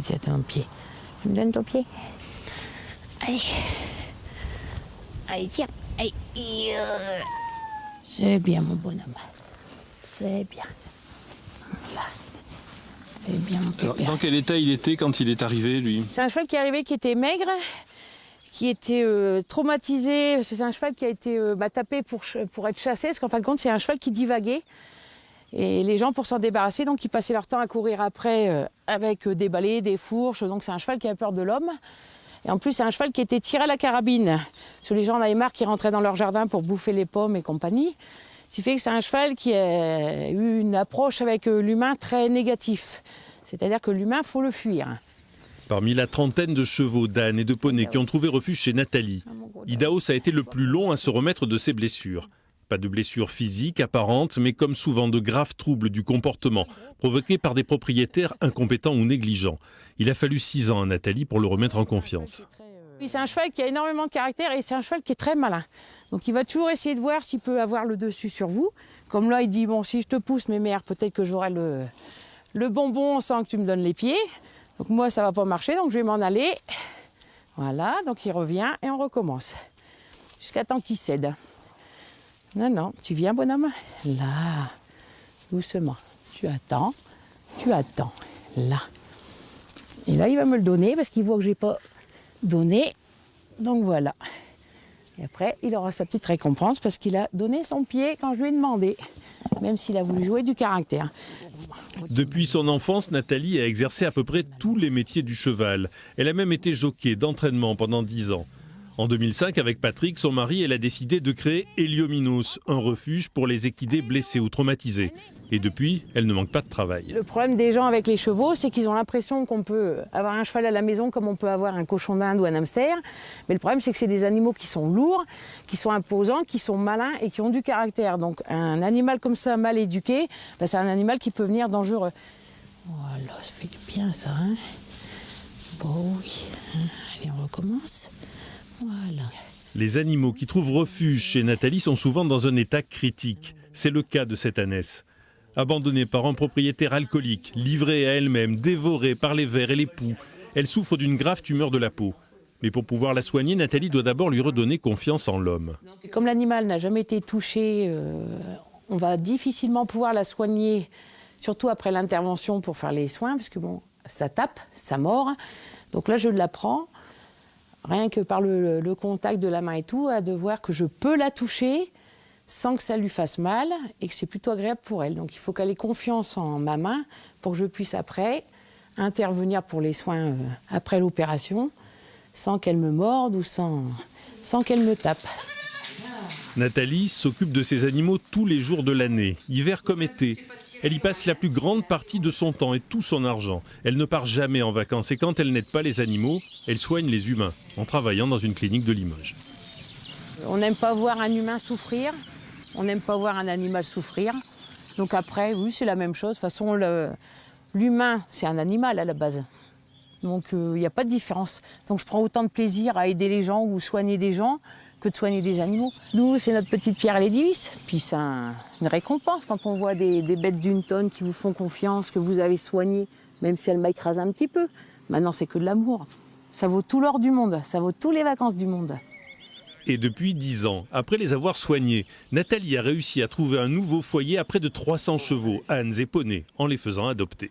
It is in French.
Tiens, ton pied. Tu me donnes ton pied? Allez. Allez, tiens. Allez. C'est bien, mon bonhomme. C'est bien. Voilà. C'est bien, mon pépère. Alors, dans quel état il était quand il est arrivé, lui? C'est un cheval qui est arrivé qui était maigre, qui était traumatisé. C'est un cheval qui a été tapé pour être chassé, parce qu'en fin de compte, c'est un cheval qui divaguait. Et les gens, pour s'en débarrasser, donc ils passaient leur temps à courir après avec des balais, des fourches. Donc c'est un cheval qui avait peur de l'homme. Et en plus, c'est un cheval qui était tiré à la carabine. Parce que les gens en avaient marre qui rentraient dans leur jardin pour bouffer les pommes et compagnie. Ce qui fait que c'est un cheval qui a eu une approche avec l'humain très négatif. C'est-à-dire que l'humain, il faut le fuir. Parmi la trentaine de chevaux, d'ânes et de poneys qui ont trouvé refuge chez Nathalie, Idaos a été le plus long à se remettre de ses blessures. Pas de blessures physiques apparentes, mais comme souvent de graves troubles du comportement, provoqués par des propriétaires incompétents ou négligents. Il a fallu 6 ans à Nathalie pour le remettre en confiance. Oui, c'est un cheval qui a énormément de caractère et c'est un cheval qui est très malin. Donc il va toujours essayer de voir s'il peut avoir le dessus sur vous. Comme là, il dit, bon, si je te pousse, mes mères, peut-être que j'aurai le bonbon sans que tu me donnes les pieds. Donc moi, ça ne va pas marcher, donc je vais m'en aller. Voilà, donc il revient et on recommence. Jusqu'à temps qu'il cède. Non, non, tu viens, bonhomme? Là, doucement. Tu attends, là. Et là, il va me le donner parce qu'il voit que je n'ai pas donné. Donc voilà. Et après, il aura sa petite récompense parce qu'il a donné son pied quand je lui ai demandé, même s'il a voulu jouer du caractère. Depuis son enfance, Nathalie a exercé à peu près tous les métiers du cheval. Elle a même été jockey d'entraînement pendant 10 ans. En 2005, avec Patrick, son mari, elle a décidé de créer Heliominos, un refuge pour les équidés blessés ou traumatisés. Et depuis, elle ne manque pas de travail. Le problème des gens avec les chevaux, c'est qu'ils ont l'impression qu'on peut avoir un cheval à la maison comme on peut avoir un cochon d'Inde ou un hamster. Mais le problème, c'est que c'est des animaux qui sont lourds, qui sont imposants, qui sont malins et qui ont du caractère. Donc un animal comme ça, mal éduqué, c'est un animal qui peut venir dangereux. Voilà, ça fait du bien ça. Hein, bon oui. Allez, on recommence. Voilà. Les animaux qui trouvent refuge chez Nathalie sont souvent dans un état critique. C'est le cas de cette ânesse. Abandonnée par un propriétaire alcoolique, livrée à elle-même, dévorée par les vers et les poux, elle souffre d'une grave tumeur de la peau. Mais pour pouvoir la soigner, Nathalie doit d'abord lui redonner confiance en l'homme. Comme l'animal n'a jamais été touché, on va difficilement pouvoir la soigner, surtout après l'intervention pour faire les soins, parce que bon, ça tape, ça mord. Donc là, je la prends. Rien que par le contact de la main et tout, à de voir que je peux la toucher sans que ça lui fasse mal et que c'est plutôt agréable pour elle. Donc il faut qu'elle ait confiance en ma main pour que je puisse après intervenir pour les soins après l'opération sans qu'elle me morde ou sans qu'elle me tape. Nathalie s'occupe de ces animaux tous les jours de l'année, hiver comme été. Elle y passe la plus grande partie de son temps et tout son argent. Elle ne part jamais en vacances et quand elle n'aide pas les animaux, elle soigne les humains en travaillant dans une clinique de Limoges. On n'aime pas voir un humain souffrir, on n'aime pas voir un animal souffrir. Donc après, oui, c'est la même chose. De toute façon, l'humain, c'est un animal à la base. Donc il n'y a pas de différence. Donc je prends autant de plaisir à aider les gens ou soigner des gens que de soigner des animaux. Nous, c'est notre petite pierre à l'édifice. Puis c'est une récompense quand on voit des bêtes d'une tonne qui vous font confiance, que vous avez soignées, même si elles m'écrasent un petit peu. Maintenant, c'est que de l'amour. Ça vaut tout l'or du monde, ça vaut toutes les vacances du monde. Et depuis 10 ans, après les avoir soignés, Nathalie a réussi à trouver un nouveau foyer à près de 300 chevaux, ânes et poneys, en les faisant adopter.